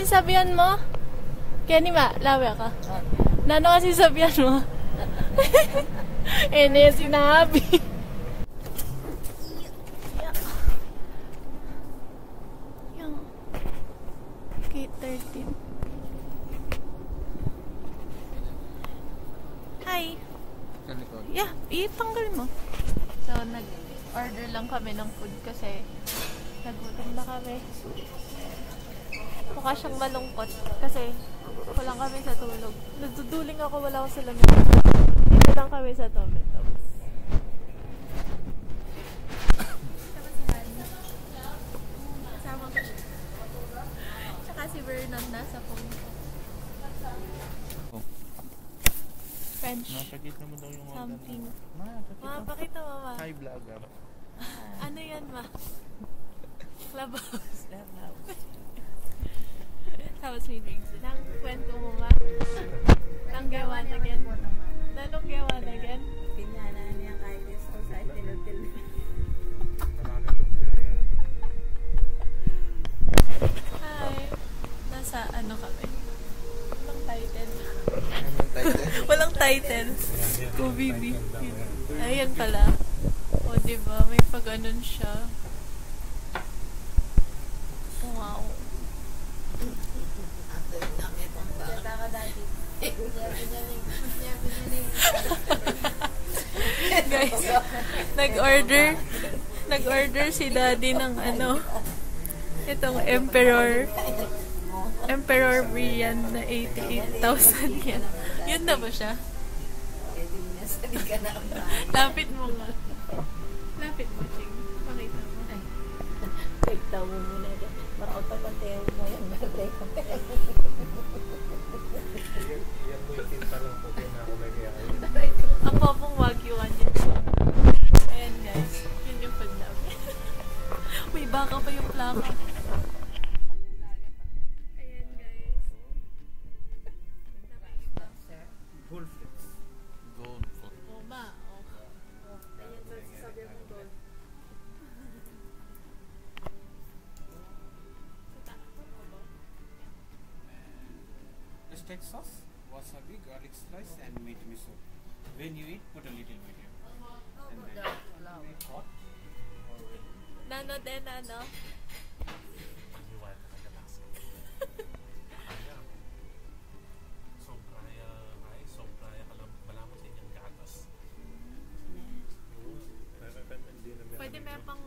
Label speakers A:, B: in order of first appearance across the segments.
A: sabihan mo? Kenny ma, lawe ka. Nano kasi sabihan mo? Ene sinabi. Yung K13. Hi. Yeah, itanggal mo. So, nag-order lang kami ng food kasi nagutom na kami. Mukha siyang malungkot kasi kulang kami sa tulog. Naduduling ako, wala ako sa lamig. Dito lang kami sa Tomato. Kasama ko siya. Tsaka si Vernon nasa phone ko. French.
B: Napakita mo daw yung
A: something.
B: Pakita
A: mo, ma.
B: Hi, vlogger.
A: Ano yan, ma? Clubhouse. Tapos may drinks. Nang kwento mo, ma? Nang gawan again? Nanong gawan again?
C: Pinyana niya kahit sa hotel.
A: Hi. Nasa ano kami? Walang title.
B: Anong title?
A: Walang title. OBB. Ayan pala. O, diba? May pag-anon siya. Wow. Guys, nag-order si daddy ng ano, itong Emperor Brian na 88,000 yan. Yun na ba siya? Lapit mo nga. Lapit mo, Ching. Pakita mo.
C: Pagtaw mo muna. Maraot pa panteo mo yan.
B: Yan mo yung tinta lang po kaya na ako nagyayari.
A: Ang popong wagyuan yan. Ayan guys. Yun yung food namin. May baka pa yung plaka. Ayan guys.
B: Gold flakes. Gold flakes.
A: Oh ma. Oh. Ayan sa sasabi mo gold.
D: Steak sauce, wasabi, garlic slice, and meat miso. When you eat, put a little bit here. And then make hot.
A: Nano din, nano. Pwede may pang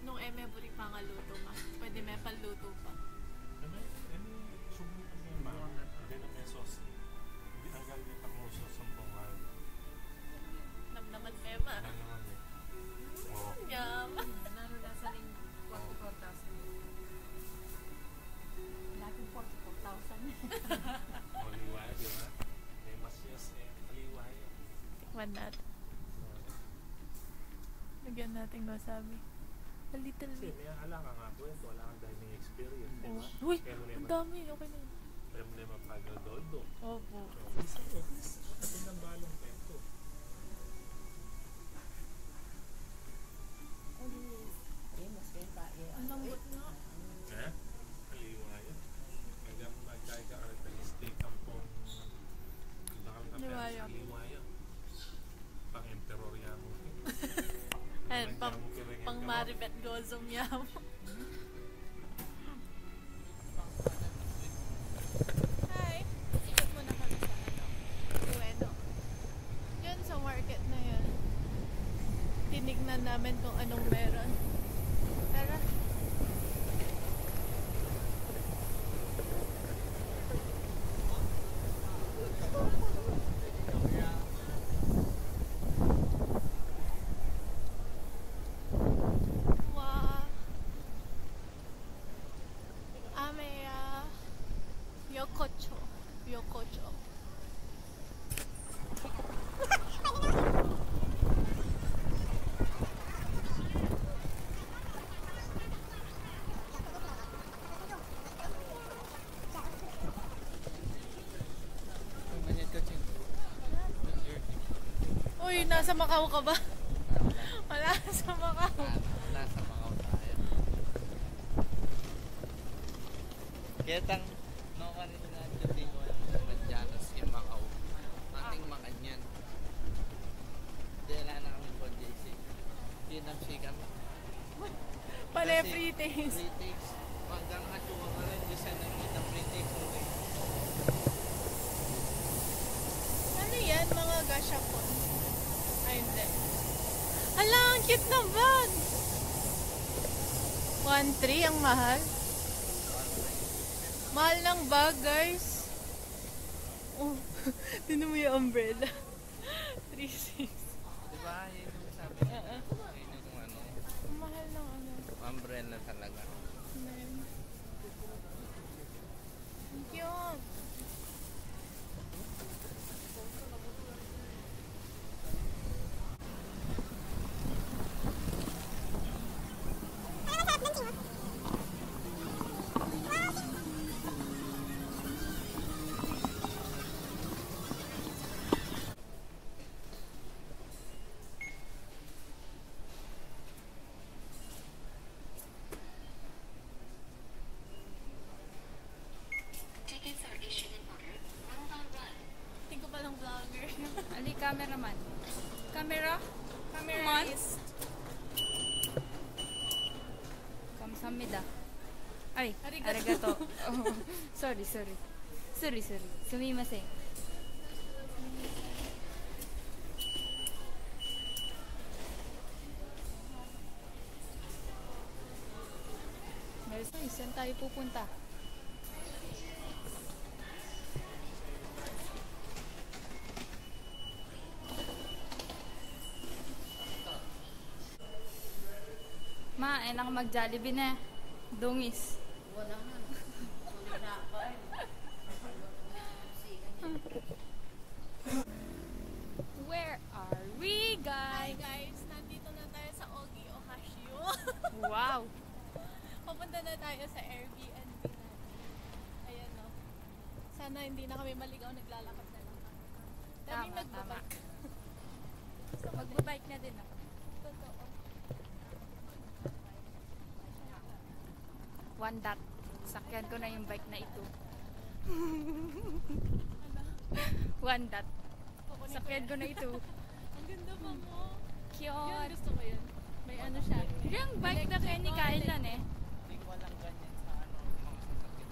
A: nung eme buri pangaluto ma. Pwede may panluto pa. Namnaman mema. Yum.
C: Nano nasa rin 44,000. Lagi 44,000.
A: Tikman natin. Lagyan natin wasabi. A little
B: Kasi
A: bit.
B: may alangan nga po ito. Wala kang dining experience. Diba?
A: Uy, ang dami. Okay na yun.
B: Pero mo na mapag-dodo.
A: Opo.
B: Kasi ng balong kwento.
C: Mas kayo pa.
A: Ang lambot nga.
B: Ha? Kaliwa yun. Hanggang magkakaroon ng steak ang pong
A: Liwaya.
B: kaliwa yun. Pang-emperor yan mo.
A: Ayan, pang Maribet Gozong yam. Hi! Ikot muna kami sa ano. Bueno. Yun sa market na yun. Tinignan namin kung anong meron. Tara. Wow. Ameya. Yokocho. Yokocho. Uy, nasa Macau ka ba? Wala sa Macau.
D: Nasa Macau tayo. Kaya tang
A: free taste.
E: Free takes. Paggang hatuwa ka rin, di sana kita free takes. Okay.
A: Ano yan? Mga gashapon. Ay, hindi. Hala, ang cute na bag! 1.3 ang mahal. Mahal ng bag, guys. Oh, tinan mo yung umbrella. 3.6.
E: Diba? Yun yung sabi niya. Yun yung ano.
A: Ang mahal ng ano.
E: Umbrella talaga.
A: Man. Ang cute. Think ko palang vlogger.
F: Ali, cameraman. Camera?
A: Camerist.
F: Kamsahamnida. Ay,
A: Arigato.
F: arigato. Oh, sorry. Sumimasen. Guys, saan tayo pupunta? Ma, enak mag-Jollibee na. Dungis. Where are we,
A: Hi
F: guys?
A: guys, nandito na tayo sa Ogi Okasio.
F: Wow.
A: Pupunta na tayo sa Airbnb natin. Ayan no. Sana hindi na kami maligaw, naglalakad na lang kami. Daming
F: Tama,
A: nagbabike.
F: Magbabike na din ako.
A: Totoo.
F: One dot. Sakyan ko na yung bike na ito. One dot.
A: Kukunin
F: Sakyan ko
A: yan.
F: na ito.
A: Ang ganda pa mo. Yun,
F: Cute.
A: gusto ko yun. May ano siya.
F: Yung bike na kayo ni Kailan eh.
E: Hindi ko walang ganyan sa ano, mga sasakyan.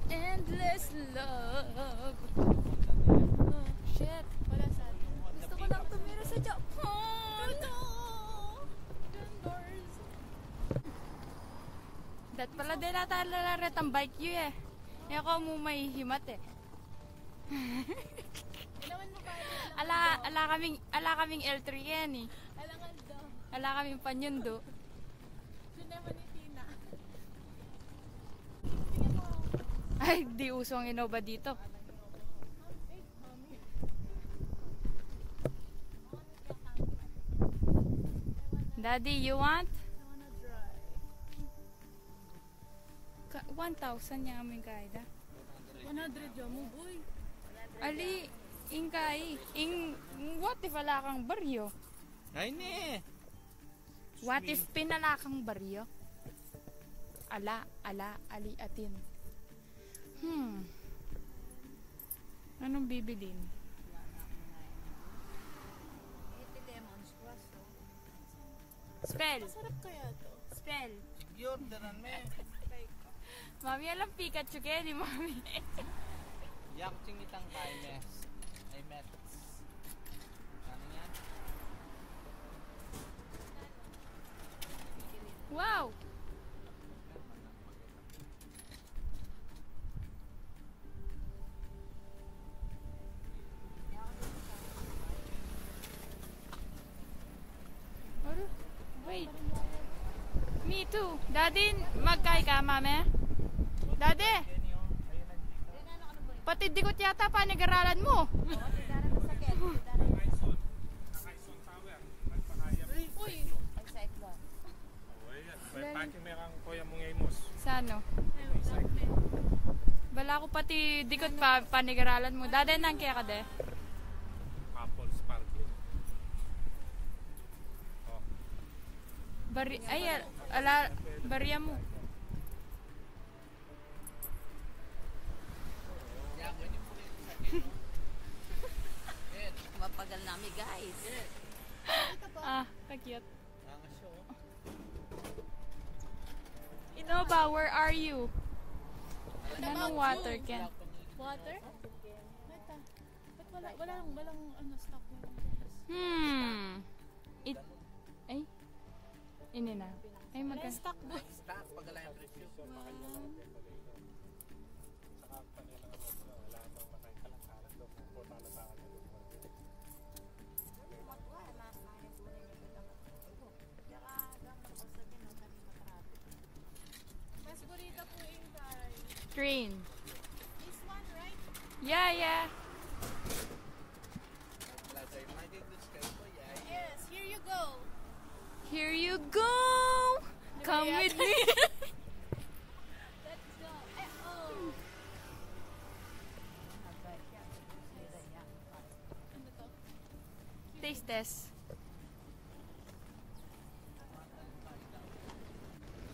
F: Endless love.
A: Oh,
F: Shit.
A: wala sa atin.
F: Gusto ko lang tumira sa Japan.
A: Ano? Gandors.
F: Dat pala din natin lalaret ang bike yun eh. Yung ako mo may himat eh.
A: Ilawan mo ba?
F: Ala kaming L3 yan eh.
A: Alangan daw.
F: Ala kaming panyundo.
A: Yun naman ni Tina. Tingnan mo.
F: Ay, di uso ang Innova dito.
A: Eh, mami.
F: Daddy, you want?
A: I wanna drive.
F: 1,000 niya aming kaida.
A: 100 dyan mo, boy.
F: Ali, ingkay. What if ala kang baryo?
E: Ay, ne!
F: What if pinala kang baryo? Ali atin. Anong bibilin? Spell.
A: Masarap kaya to.
F: Spell.
E: Yordanan me.
F: Mami, alam Pikachu kaya ni Mami.
E: Yak chingitang kay mes. Ay met. Ano yan?
F: Wow! Ano? Wait. Me too. Daddy, magkay ka, mame? Daddy! Pati dikot yata panigaralan mo.
B: Nakaison Tower. Nagpakaya.
A: Uy,
B: Oh, ayan. May packing merang kuya mong emos.
F: Sa ano?
A: ayun.
F: Bala ko pati dikot pa panigaralan mo. Daddy, nang kaya ka de?
B: Apples parking. Oh.
F: Barya mo.
E: Yak, pwede po rin sa akin.
C: Mapagal namin guys.
F: Ah, ka-cute.
E: Ang show.
F: Nova, where are you? Wala ng water, Ken.
A: Water? Meta. Ba't walang ano, stock na lang.
F: Ay? Ini na. Ay,
A: Walang stock doon.
E: Stock, pagala yung presyo.
A: Mas burrito po yung guys.
F: Train.
A: This one, right?
F: Yeah.
A: Yes, here you go.
F: Here you go! Come with me!
A: Let's go. Oh. Ano to?
F: Taste test.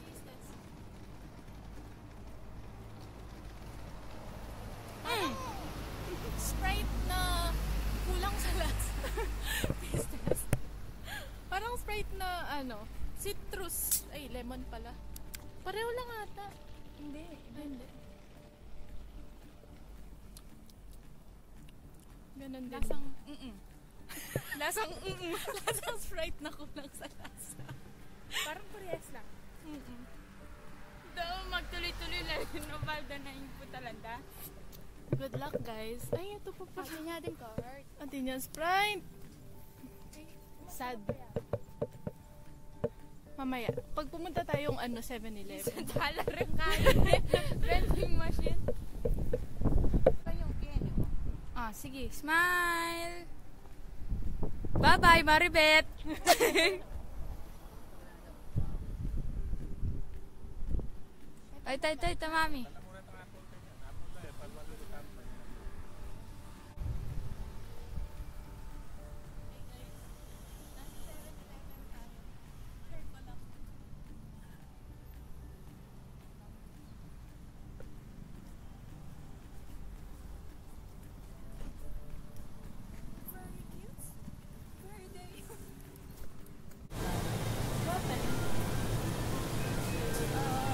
A: Taste test. Sprite na kulang sa lasa. Taste test. Parang Sprite na ano, citrus. Ay, lemon pala. Pareho lang ata. Hindi. Hindi. Ganun din. Lasang Lasang Sprite na kulang sa lasa.
F: Parang parehas lang. Daw magtuloy-tuloy lang yung Novalda na yung putalanda.
A: Good luck, guys. Ay, ito pa pa.
F: Atin niya din card.
A: Atin yan, Sprite. Sad. Mamaya, pag pumunta tayong ano, 7-Eleven.
F: $1 rin kayo. Vending machine. Ah, sige. Smile! Bye-bye, Maribet! Ay, mami.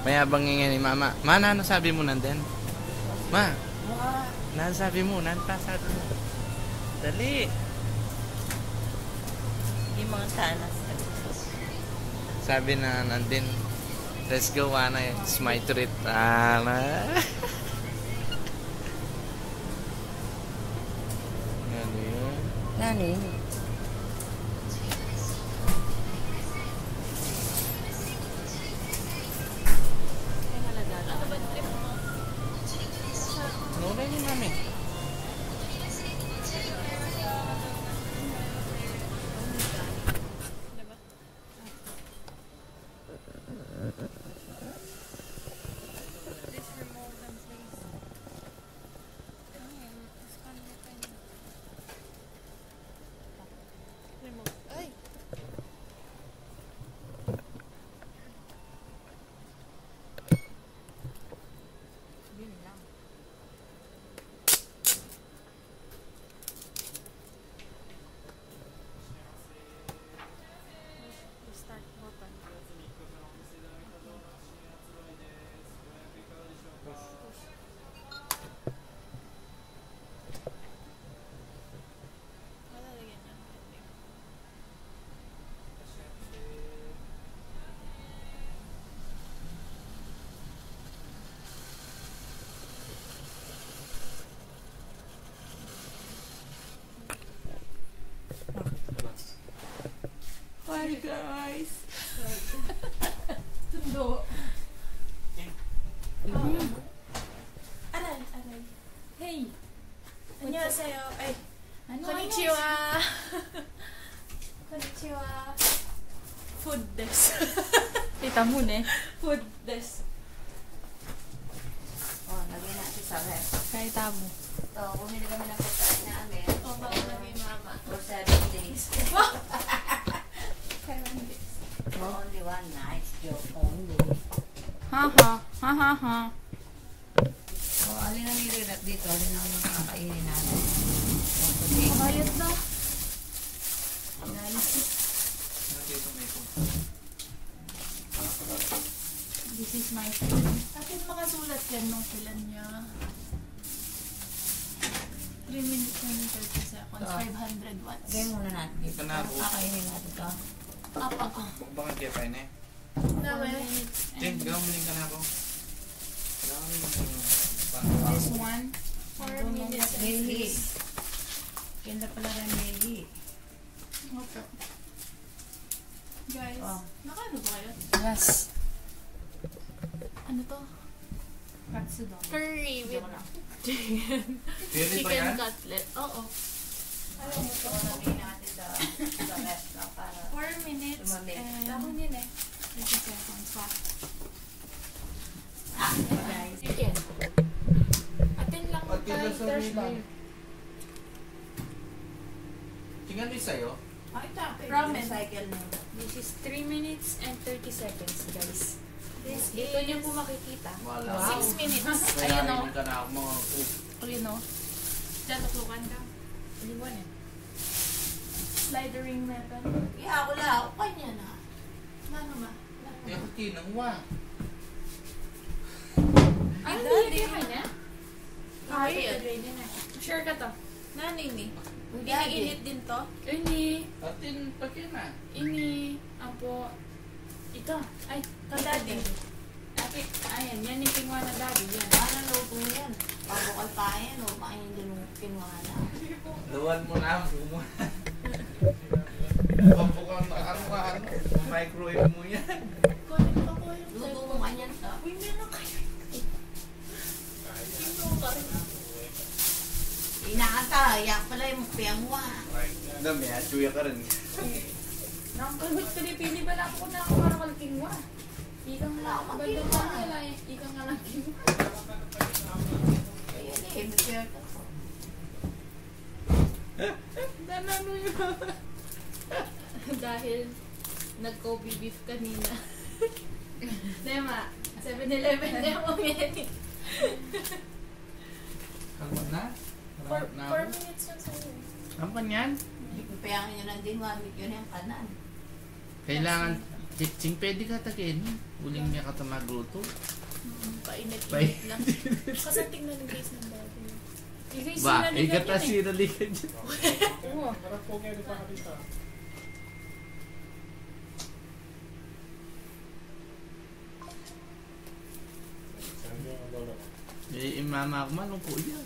E: Mayabang nga ni Mama. Ma, ano sabi mo nandun? Ma, ano sabi mo? Sabi mo? Dali.
C: Yung mga tanas.
E: Sabi na nandun. Let's go, Ana. It's my treat. Ana. Ano yun?
C: Nani?
A: Ano ba trip mo?
E: Ano ni Mami?
A: Diba?
F: Please remove them, please. Scan mo tayo.
A: Remote. Ay!
F: Yun lang. Restart button.
A: Malalagyan niya.
C: Hi guys!
A: Tundo.
C: Aray! Hey!
A: Annyeonghaseyo. Ay,
C: Ano?
A: konnichiwa. Konnichiwa. Food desk.
C: Tita mo ne?
A: Food desk.
C: Oh, lagyan natin sa ref.
F: Kahit tabo.
C: So, bumili kami ng pagkain namin.
A: O, maulagay mama.
C: For 7 days.
A: 7 days.
C: Only one night. Joke only.
F: Ha.
C: So, alin ang nire-rep dito? Alin ang makakainin natin?
A: Bayad na.
C: This This is my phone.
A: Bakit makasulat yan nung filan niya? 3 minutes and 30 seconds, 500 watts.
C: Lagay muna natin dito.
E: Ito na ako.
C: Kakainin natin ito.
A: Apa ko.
E: Bakit kaya pa eh?
A: Nawe.
E: Ting, gawin ka na ako.
C: This one.
A: 4 minutes and
C: Meli.
A: 6.
C: Ganda pala rin Meli.
A: Okay. Guys,
C: Oh.
A: nakaano ba kayo?
C: Yes.
A: Ano to?
C: Katsudon.
A: Curry with
E: Pili pa yan?
A: chicken cutlet. Oo.
C: Alam mo ito, lagay natin sa rest lang para
A: 4 minutes
C: lumamig.
A: and
C: Tapos yun eh.
A: 30 seconds pa.
C: Guys.
A: Chicken. Atin lang
E: Pag
A: tayo.
E: kilos sa Tingnan din sa'yo.
C: Ay, tapos.
A: Ramen.
C: Cycle na yun.
F: This is 3 minutes and 30 seconds, guys.
A: This
F: Dito
A: is
F: niyo po makikita.
E: Wala.
A: 6 minutes.
E: Kaya
A: Ayun o.
E: hindi ka na ako mga
A: Ayun o.
F: Diyan, tuklukan ka. Iliwan eh.
A: Slidering method.
C: Yeah, ako lang. Ako kanya na.
A: Mano ma?
E: Hindi ako tinangwa.
F: Ay,
A: Daddy.
F: hindi ka kanya?
A: Ay,
F: Ready na. Sure ka to.
A: Nanay ni.
C: Daddy.
A: Iniinit din to?
F: Ini.
E: Atin, pag yan na.
F: Ini. Apo. Ito. Ay, to daddy. Ate, ayan. Yan yung tingwa na daddy. Yan.
C: Ano luto mo yan? Pabukal pa yan o makain din yung kinuha na.
E: Luwan mo na. Pagbukan na ano. Microwave mo yan.
A: Connect pa ko yung
C: Luto mo kanyan sa.
A: Uy, meron kayo. Sino ka rin?
C: Inaanta, yak pala yung piyangwa.
E: Dami ha, chuya ka rin.
F: Nakakalwit Pilipini ba lang ako na ako parang kalkingwa? Ika nga lang.
C: Wala,
F: Banda
C: makingwa.
F: pa nila eh. Ika nga lang kingwa.
C: Ayun eh, share ka.
A: Nanano yun? Dahil nag-Kobe beef kanina. Nema, 7-Eleven na yung umiyanin.
E: Kalma na?
A: 4 minutes yun sa'yo.
E: Ang kanyan?
C: Piyangin nyo lang din, 1 week yun yung kanan.
E: Kailangan, Ching, pwede ka tagin. Uling niya ka magluto.
A: Painit-init lang. Kasi tingnan yung face ng dati.
E: Ba, ikata sinalikan dyan.
F: Oo.
B: Marap po ngayon pa dito.
E: Imama ko man, po yan.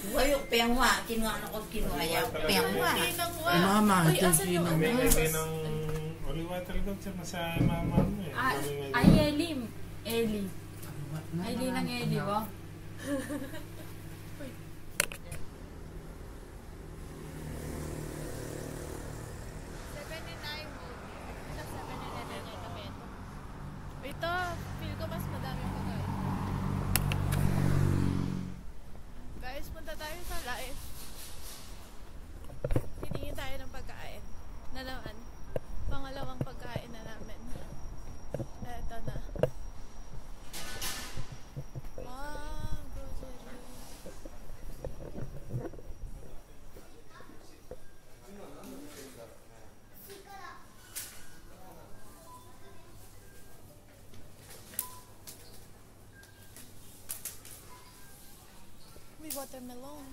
C: Wayok piyangwa, kinuha na ko kinuha yan. Piyangwa.
E: Ay, mama,
A: Uy, asan yung
E: tingnan
B: May
E: mo.
B: lagay ng oliwa talaga sa mama mo eh.
F: Ay, Eli. Eli. Eli ng Eli, ba?
A: Ito, feel ko mas madami pa guys. Guys, punta tayo sa live. Hitingin tayo ng pagkain. Na naman, pangalawang pagkain na namin. Eto na. Grocery. May watermelon.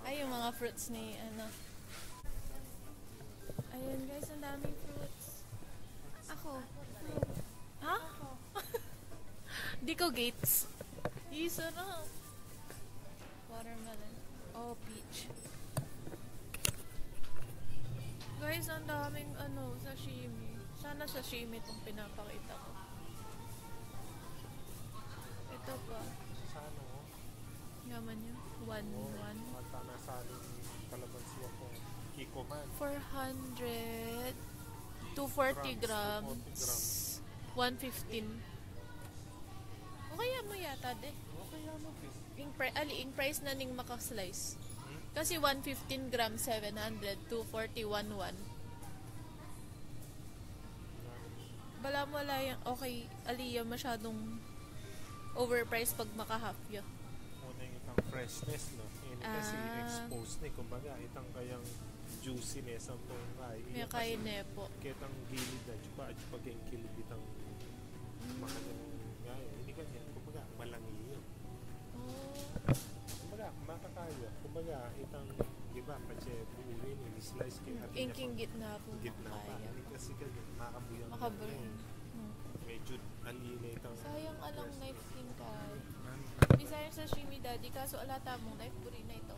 A: Ay, yung mga fruits ni ano. Ayun guys, ang daming fruits. Ako. Ha? Di ko gates. Sarap. Watermelon. Oh, peach. Guys, ang daming ano, sashimi. Sana sashimi itong pinapakita ko. Ito pa.
B: Sa ano?
A: Yaman yun. 1.
B: Mata na sa kalabansi ako. Kiko man.
A: 400 240 grams. 115. Okay mo yata de.
B: Okay ano?
A: Yung price na ning maka-slice. Kasi 115 grams 700, 240 11. Wala yung okay, aliya masyadong overpriced pag maka-half yun.
B: Una yung itang freshness no. Yun kasi
A: Ah.
B: exposed ni kumbaga itang kayang juiciness ang pong kai.
A: May kain po.
B: Ketang gilid na chupa at chupa kayong kilid itang makalang ngayon. Hindi ka niyan. Kumbaga, malangi yun.
A: Oh.
B: Kumbaga, makakaya. Kumbaga, itang, di ba, pache, buuin, slice kayo.
A: Inking gitna po.
B: Gitna pa.
A: Kaya.
B: Hindi kasi ka makabuyang.
A: Makaburn.
B: Medyo alina itang.
A: Sayang alang knife din kay. Bisayang sashimi daddy kaso alata mong knife puri na ito.